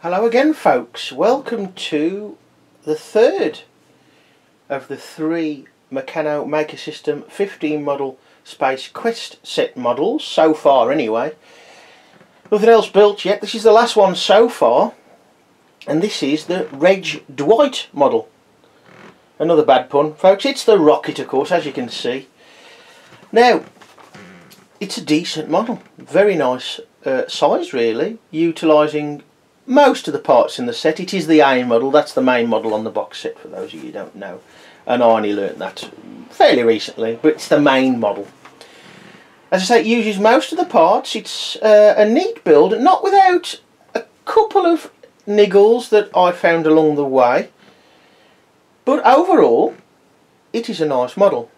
Hello again, folks. Welcome to the third of the three Meccano Maker System 15 model Space Quest set models, so far anyway. Nothing else built yet. This is the last one so far, and this is the Reg Dwight model. Another bad pun, folks. It's the rocket, of course, as you can see. Now, it's a decent model. Very nice size, really, utilising most of the parts in the set. It is the A model. That's the main model on the box set, for those of you who don't know. And I only learnt that fairly recently, but it's the main model. As I say, it uses most of the parts. It's a neat build, not without a couple of niggles that I found along the way. But overall, it is a nice model.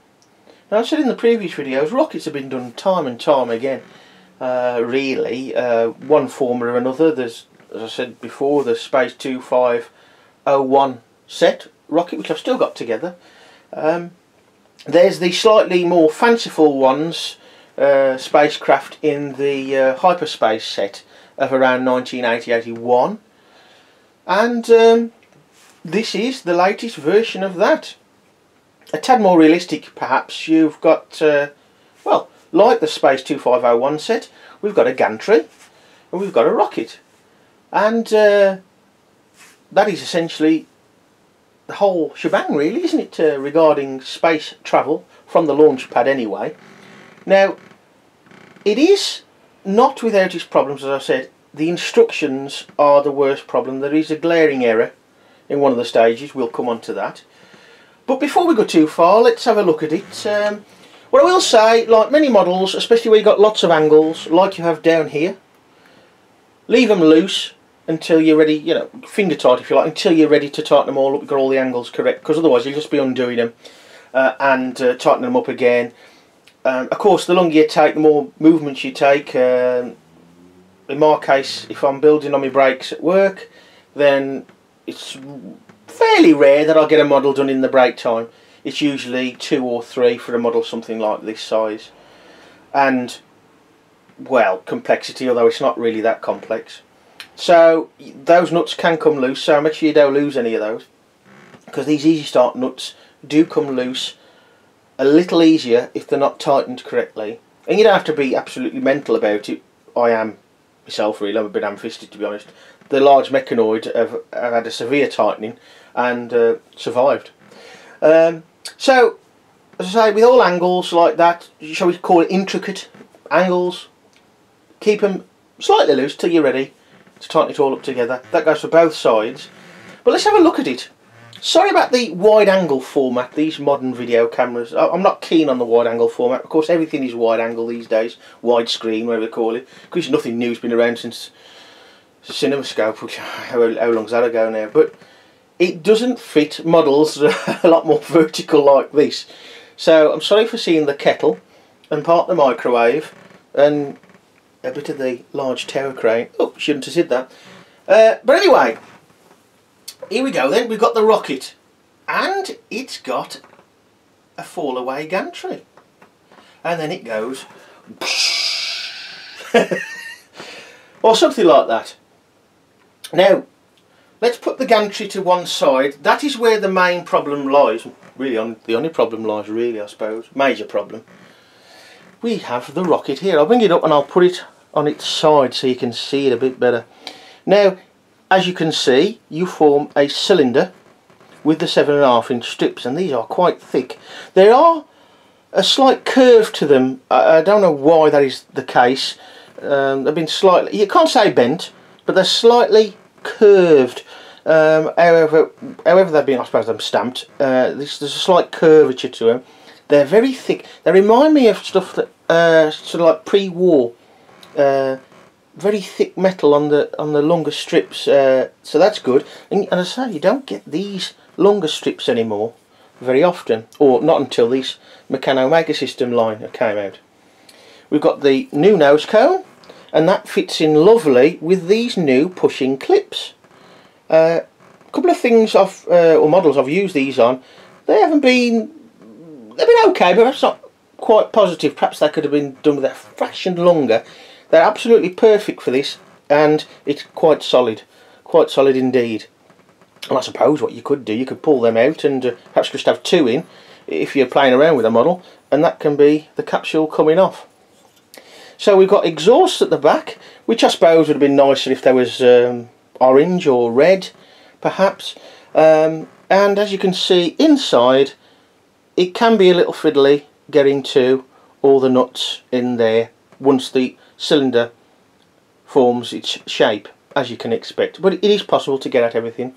Now, I said in the previous videos, rockets have been done time and time again. Really, one form or another. There's, as I said before, the Space 2501 set rocket, which I've still got together. There's the slightly more fanciful ones, spacecraft in the hyperspace set of around 1980-81, and this is the latest version of that. A tad more realistic, perhaps. You've got, well, like the Space 2501 set, we've got a gantry and we've got a rocket. And that is essentially the whole shebang, really, isn't it, regarding space travel from the launch pad anyway. Now, it is not without its problems, as I said. The instructions are the worst problem. There is a glaring error in one of the stages. We'll come on to that. But before we go too far, let's have a look at it. What I will say, like many models, especially where you've got lots of angles, like you have down here, leave them loose until you're ready, you know, finger tight if you like, until you're ready to tighten them all up, get all the angles correct, because otherwise you'll just be undoing them and tightening them up again. Of course, the longer you take, the more movements you take. In my case, if I'm building on my brakes at work, then it's fairly rare that I'll get a model done in the break time. It's usually 2 or 3 for a model something like this size. And, well, complexity, although it's not really that complex. So those nuts can come loose, so make sure you don't lose any of those, because these easy start nuts do come loose a little easier if they're not tightened correctly. And you don't have to be absolutely mental about it. I am myself, really. I'm a bit ham-fisted, to be honest. The large mechanoid have had a severe tightening and survived. So, as I say, with all angles like that, shall we call it intricate angles, keep them slightly loose till you're ready to tighten it all up together. That goes for both sides. But let's have a look at it. Sorry about the wide angle format, these modern video cameras. I'm not keen on the wide angle format. Of course, everything is wide angle these days, widescreen, whatever they call it, because nothing new's been around since CinemaScope, which how long's that ago now? But it doesn't fit models a lot more vertical like this. So I'm sorry for seeing the kettle and part of the microwave and a bit of the large tower crane. Oh, shouldn't have said that. But anyway, here we go then. We've got the rocket, and it's got a fall away gantry, and then it goes or something like that. Now, let's put the gantry to one side. That is where the main problem lies. Really, the only problem lies, really, I suppose. Major problem. We have the rocket here. I'll bring it up and I'll put it on its side so you can see it a bit better. Now, as you can see, you form a cylinder with the 7.5-inch strips, and these are quite thick. There are a slight curve to them. I don't know why that is the case. They've been slightly, you can't say bent, but they're slightly curved. However they've been, I suppose, them stamped. There's a slight curvature to them. They're very thick. They remind me of stuff that sort of like pre-war. Very thick metal on the longer strips, so that's good. And as I say, you don't get these longer strips anymore very often, or not until this Meccano Maker System line came out. We've got the new nose cone, and that fits in lovely with these new pushing clips. A couple of things or models I've used these on, they've been okay, but that's not quite positive. Perhaps they could have been done with a fraction longer. They're absolutely perfect for this, and it's quite solid, quite solid indeed. And I suppose what you could do, you could pull them out and perhaps just have two in if you're playing around with a model, and that can be the capsule coming off. So we've got exhausts at the back, which I suppose would have been nicer if there was orange or red perhaps, and as you can see inside it can be a little fiddly getting to all the nuts in there once the cylinder forms its shape, as you can expect, but it is possible to get at everything,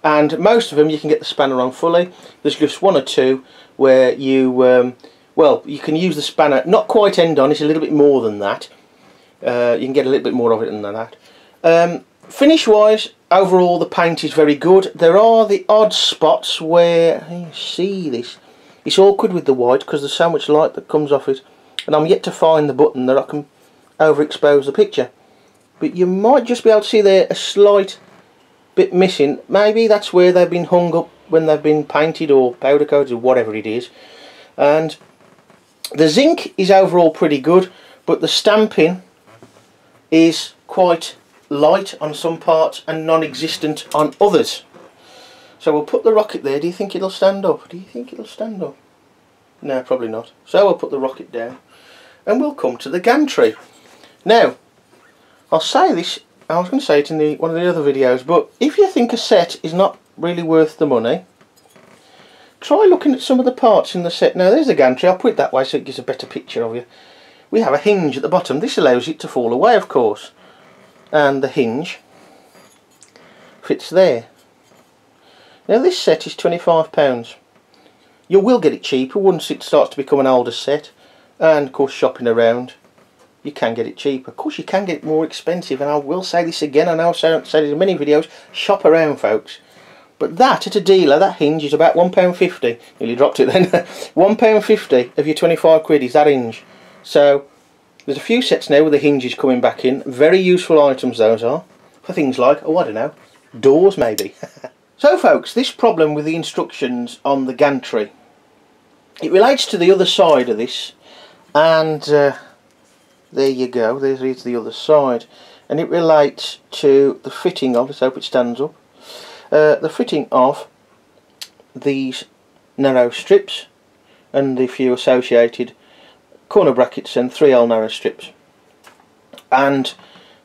and most of them you can get the spanner on fully. There's just one or two where you well, you can use the spanner not quite end on, it's a little bit more than that. You can get a little bit more of it than that. Finish wise, overall the paint is very good. There are the odd spots where you see this. It's awkward with the white because there's so much light that comes off it, and I'm yet to find the button that I can overexpose the picture. But you might just be able to see there a slight bit missing. Maybe that's where they've been hung up when they've been painted or powder coated or whatever it is. And the zinc is overall pretty good, but the stamping is quite light on some parts and non-existent on others. So we'll put the rocket there. Do you think it'll stand up? Do you think it'll stand up? No, probably not. So we'll put the rocket down and we'll come to the gantry. Now, I'll say this, I was going to say it in one of the other videos, but if you think a set is not really worth the money, try looking at some of the parts in the set. Now there's the gantry, I'll put it that way so it gives a better picture of you. We have a hinge at the bottom. This allows it to fall away, of course, and the hinge fits there. Now this set is £25. You will get it cheaper once it starts to become an older set, and of course shopping around you can get it cheaper. Of course you can get it more expensive, and I will say this again, I know I've said it in many videos, shop around folks. But that at a dealer, that hinge is about £1.50. Nearly dropped it then. £1.50 of your 25 quid is that hinge. So there's a few sets now with the hinges coming back in. Very useful items those are. For things like, oh I don't know, doors maybe. So folks, this problem with the instructions on the gantry, it relates to the other side of this. And there you go, there's the other side. And it relates to the fitting of, let's hope it stands up. The fitting of these narrow strips and the few associated corner brackets and 3L narrow strips, and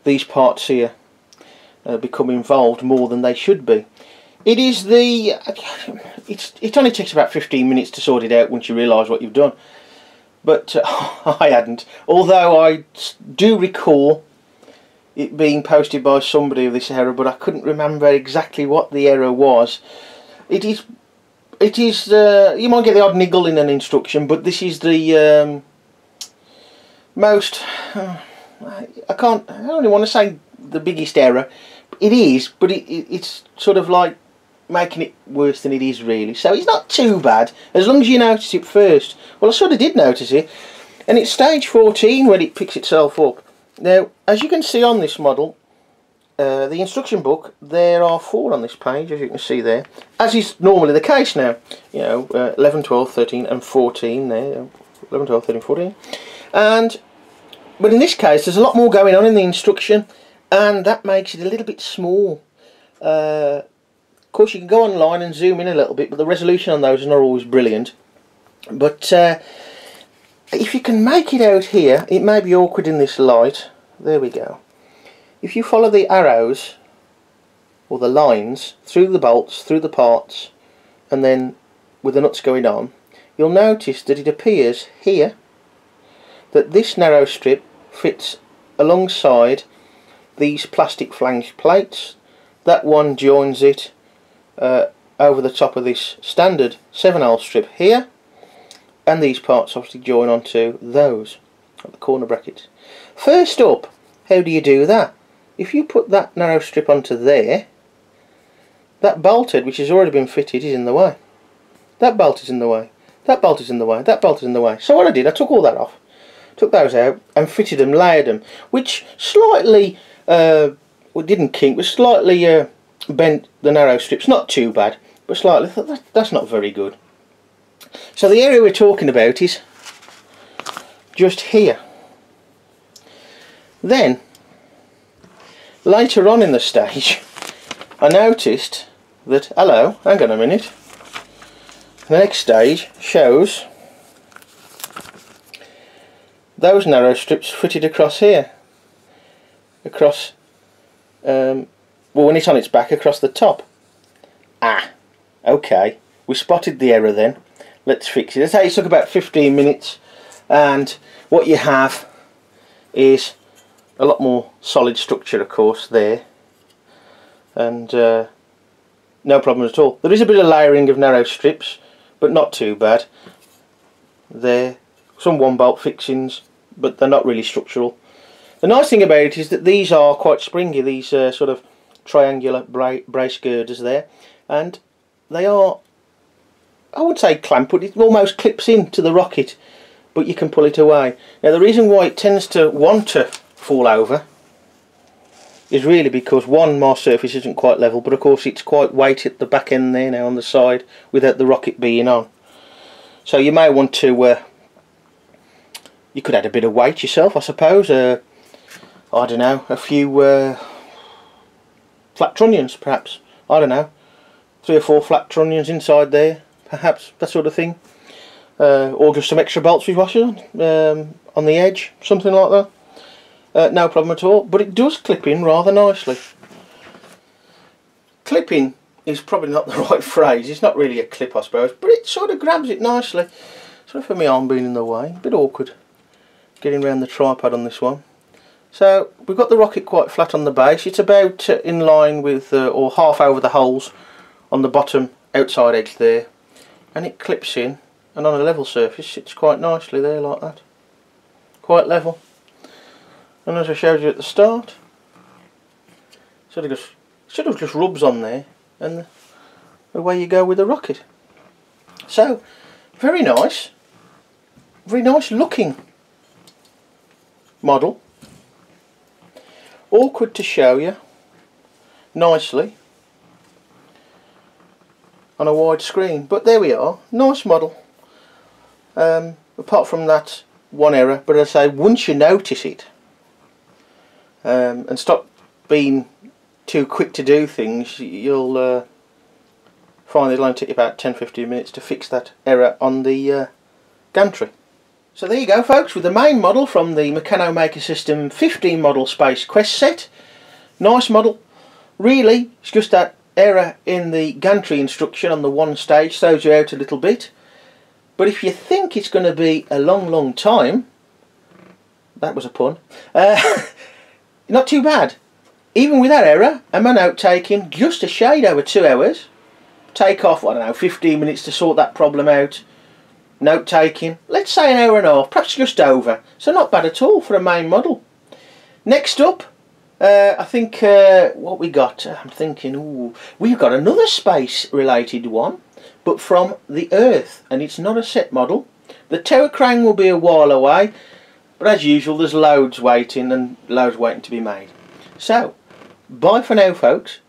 these parts here become involved more than they should be. It is the it only takes about 15 minutes to sort it out once you realise what you've done, but I hadn't, although I do recall it being posted by somebody of this error, but I couldn't remember exactly what the error was. It is you might get the odd niggle in an instruction, but this is the most I only want to say the biggest error. It is, but it's sort of like making it worse than it is really. So it's not too bad as long as you notice it first. Well, I sort of did notice it, and it's stage 14 when it picks itself up. Now, as you can see on this model, the instruction book, there are 4 on this page, as you can see there, as is normally the case now. You know, 11, 12, 13 and 14 there, 11, 12, 13, 14. But in this case, there's a lot more going on in the instruction, and that makes it a little bit small. Of course, you can go online and zoom in a little bit, but the resolution on those is not always brilliant. But if you can make it out here, it may be awkward in this light. There we go. If you follow the arrows or the lines through the bolts, through the parts, and then with the nuts going on, you'll notice that it appears here that this narrow strip fits alongside these plastic flange plates. That one joins it over the top of this standard 7L strip here, and these parts obviously join onto those at the corner brackets. First up, how do you do that? If you put that narrow strip onto there, that bolt head, which has already been fitted, is in the way. That bolt is in the way. That bolt is in the way. That bolt is in the way. So what I did, I took all that off, took those out and fitted them, layered them, which slightly, well, didn't kink, but slightly bent the narrow strips. Not too bad, but slightly. That's not very good. So the area we're talking about is just here. Then later on in the stage, I noticed that, hello, hang on a minute, the next stage shows those narrow strips fitted across here, across, well, when it's on its back, across the top. Ah, okay, we spotted the error then. Let's fix it. It took about 15 minutes, and what you have is a lot more solid structure, of course, there, and no problem at all. There is a bit of layering of narrow strips, but not too bad. There, some 1-bolt fixings, but they're not really structural. The nice thing about it is that these are quite springy, these sort of triangular brace girders there, and they are, I would say clamp, but it almost clips into the rocket, but you can pull it away. Now the reason why it tends to want to fall over is really because, one, my surface isn't quite level, but of course it's quite weighty at the back end there now on the side without the rocket being on. So you may want to, you could add a bit of weight yourself, I suppose. I don't know, a few flat trunnions perhaps, I don't know, 3 or 4 flat trunnions inside there, perhaps, that sort of thing. Or just some extra bolts with washers on the edge, something like that. No problem at all, but it does clip in rather nicely. Clipping is probably not the right phrase, it's not really a clip I suppose, but it sort of grabs it nicely. Sorry for my arm being in the way, a bit awkward getting around the tripod on this one. So we've got the rocket quite flat on the base, it's about in line with, or half over the holes on the bottom outside edge there, and it clips in, and on a level surface sits quite nicely there like that, quite level. And as I showed you at the start, sort of just rubs on there, and away you go with the rocket. So very nice looking model. Awkward to show you nicely on a wide screen, but there we are, nice model. Apart from that one error, but as I say, once you notice it and stop being too quick to do things, you'll find it'll only take you about 10-15 minutes to fix that error on the gantry. So there you go folks, with the main model from the Meccano Maker System 15 model Space Quest set. Nice model. Really, it's just that error in the gantry instruction on the one stage throws you out a little bit. But if you think it's going to be a long time, that was a pun, not too bad. Even with that error and my note taking, just a shade over 2 hours. Take off, I don't know, 15 minutes to sort that problem out. Note taking, let's say an hour and a half, perhaps just over. So not bad at all for a main model. Next up, I think what we got, I'm thinking, ooh, we've got another space related one, but from the Earth, and it's not a set model. The tower crane will be a while away, but as usual there's loads waiting and loads waiting to be made. So, bye for now folks.